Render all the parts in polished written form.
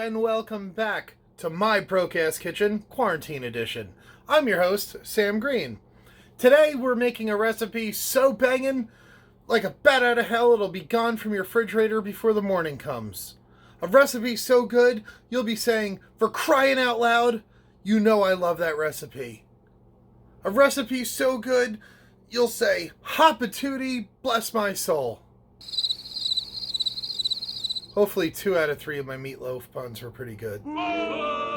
and welcome back to my broke-ass kitchen, Quarantine Edition. I'm your host, Sam Green. Today we're making a recipe so bangin', like a bat out of hell, it'll be gone from your refrigerator before the morning comes. A recipe so good, you'll be saying, for crying out loud, you know I love that recipe. A recipe so good, you'll say, hot Patootie, bless my soul. Hopefully 2 out of 3 of my meatloaf puns were pretty good.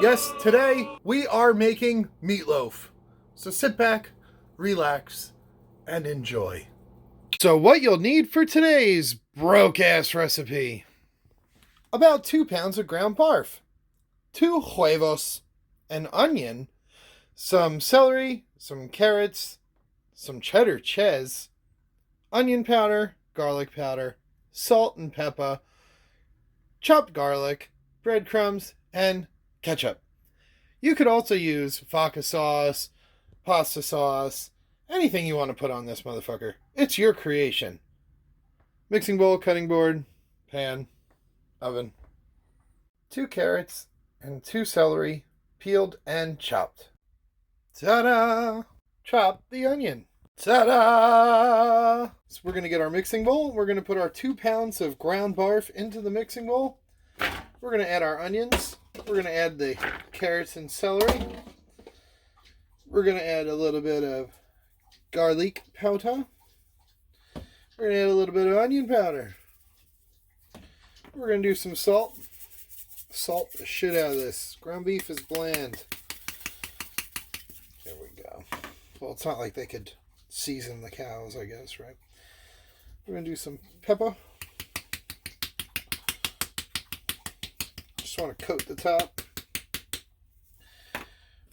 Yes, today we are making meatloaf. So sit back, relax, and enjoy. So what you'll need for today's broke-ass recipe. About 2 pounds of ground barf, 2 huevos, an onion, some celery, some carrots, some cheddar cheese, onion powder, garlic powder, salt and pepper, chopped garlic, breadcrumbs, and ketchup. You could also use vodka sauce, pasta sauce, anything you want to put on this motherfucker. It's your creation. Mixing bowl, cutting board, pan, oven. 2 carrots and 2 celery, peeled and chopped. Ta-da! Chop the onion. Ta-da! So we're going to get our mixing bowl. We're going to put our 2 pounds of ground barf into the mixing bowl. We're going to add our onions. We're going to add the carrots and celery. We're going to add a little bit of garlic powder. We're going to add a little bit of onion powder. We're going to do some salt. Salt the shit out of this. Ground beef is bland. There we go. Well, it's not like they could season the cows, I guess, right? We're going to do some pepper. Just want to coat the top.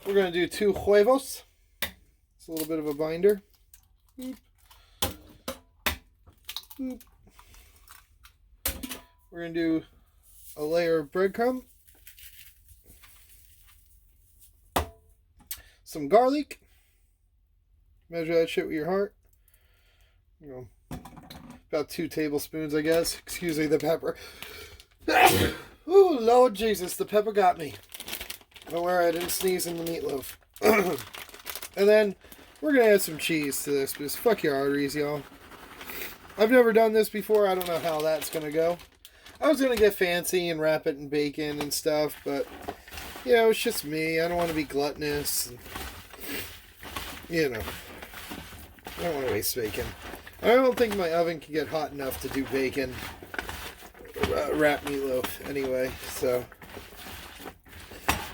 We're going to do 2 huevos. It's a little bit of a binder. Boop. Boop. We're going to do a layer of breadcrumb. Some garlic. Measure that shit with your heart. You know, about 2 tablespoons, I guess. Excuse me, the pepper. Ooh, Lord Jesus, the pepper got me. Don't worry, I didn't sneeze in the meatloaf. And then we're going to add some cheese to this, because fuck your arteries, y'all. I've never done this before. I don't know how that's going to go. I was going to get fancy and wrap it in bacon and stuff, but, you know, it's just me. I don't want to be gluttonous. And, you know, I don't want to waste bacon. I don't think my oven can get hot enough to do bacon wrap meatloaf anyway, so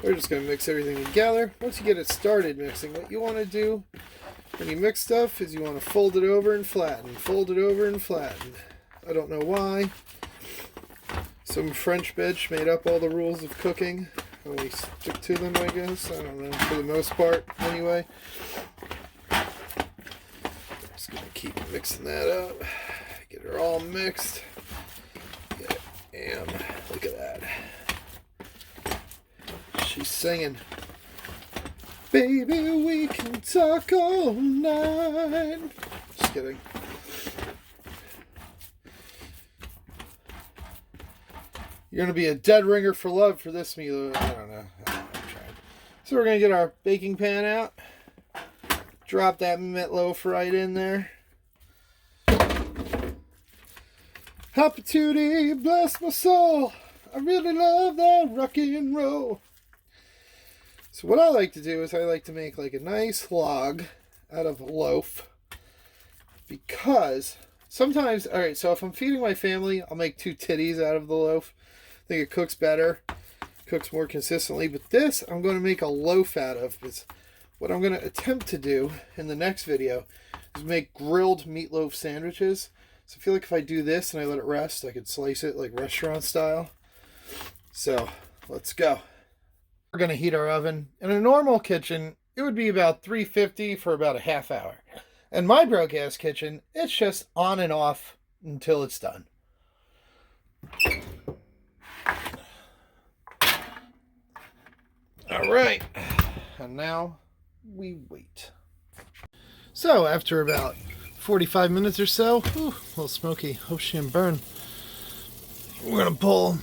we're just going to mix everything together. Once you get it started mixing, what you want to do when you mix stuff is you want to fold it over and flatten. Fold it over and flatten. I don't know why. Some French bitch made up all the rules of cooking. And we stick to them, I guess. I don't know, for the most part, anyway. Just going to keep mixing that up. Get her all mixed. Damn, look at that. She's singing. Baby, we can talk all night. Just kidding. You're going to be a dead ringer for love for this meal. I don't know. So we're going to get our baking pan out. Drop that meatloaf right in there. Hot Patootie, bless my soul. I really love that rock and roll. So what I like to do is I like to make like a nice log out of a loaf. Because sometimes, alright, so if I'm feeding my family, I'll make 2 titties out of the loaf. I think it cooks better, cooks more consistently. But this I'm going to make a loaf out of. Because what I'm going to attempt to do in the next video is make grilled meatloaf sandwiches. So I feel like if I do this and I let it rest, I could slice it like restaurant style. So let's go. We're going to heat our oven. In a normal kitchen, it would be about 350 for about a half hour. In my broke-ass kitchen, it's just on and off until it's done. All right. And now we wait. So after about 45 minutes or so, a little smoky, hope she didn't burn. We're going to pull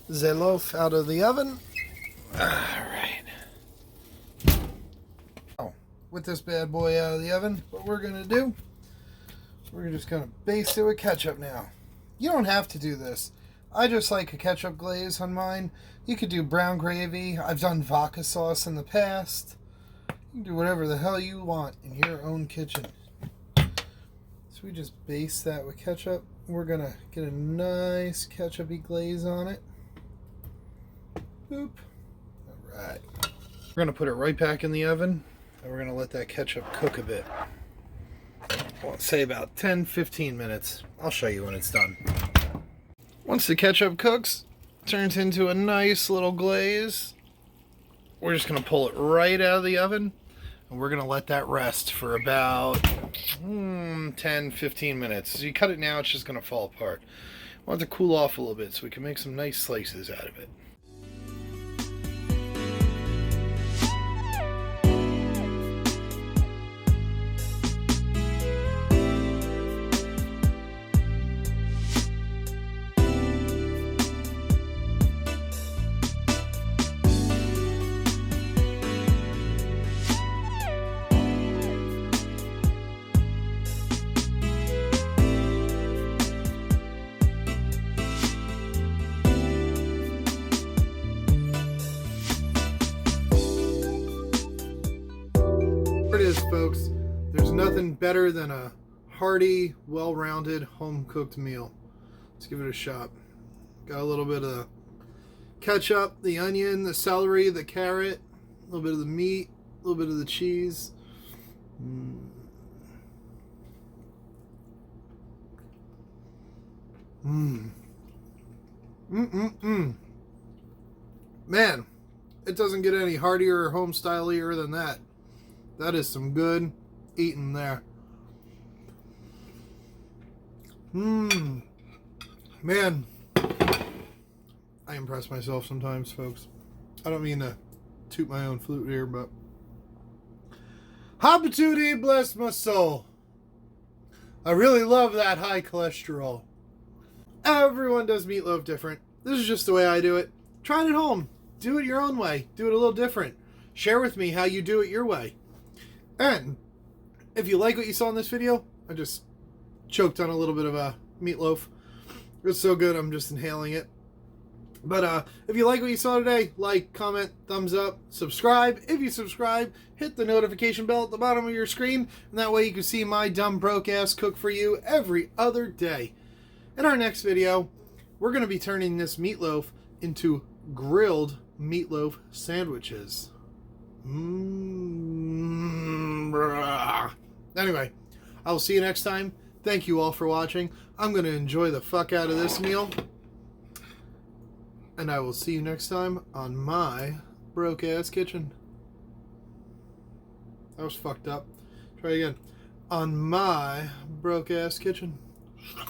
the loaf out of the oven. Alright. Oh, with this bad boy out of the oven, what we're going to do, we're just going to baste it with ketchup now. You don't have to do this. I just like a ketchup glaze on mine. You could do brown gravy. I've done vodka sauce in the past. You can do whatever the hell you want in your own kitchen. So we just baste that with ketchup. We're going to get a nice ketchup-y glaze on it. Boop. Alright. We're going to put it right back in the oven. And we're going to let that ketchup cook a bit. I'll say about 10-15 minutes. I'll show you when it's done. Once the ketchup cooks, turns into a nice little glaze, we're just going to pull it right out of the oven, and we're going to let that rest for about 10-15 minutes. As you cut it now, it's just going to fall apart. I want it to cool off a little bit so we can make some nice slices out of it. It is, folks. There's nothing better than a hearty, well-rounded, home-cooked meal. Let's give it a shot. Got a little bit of ketchup, the onion, the celery, the carrot, a little bit of the meat, a little bit of the cheese. Man, it doesn't get any heartier or home-stylier than that. That is some good eating there. Man, I impress myself sometimes, folks. I don't mean to toot my own flute here, but Patootie, bless my soul. I really love that high cholesterol. Everyone does meatloaf different. This is just the way I do it. Try it at home. Do it your own way. Do it a little different. Share with me how you do it your way. And if you like what you saw in this video, I just choked on a little bit of a meatloaf. It's so good, I'm just inhaling it. But if you like what you saw today, like, comment, thumbs up, subscribe. If you subscribe, hit the notification bell at the bottom of your screen, and that way you can see my dumb broke ass cook for you every other day. In our next video, we're going to be turning this meatloaf into grilled meatloaf sandwiches. Anyway, I will see you next time. Thank you all for watching. I'm going to enjoy the fuck out of this meal. And I will see you next time on my broke ass kitchen. That was fucked up. Try again. On my broke ass kitchen.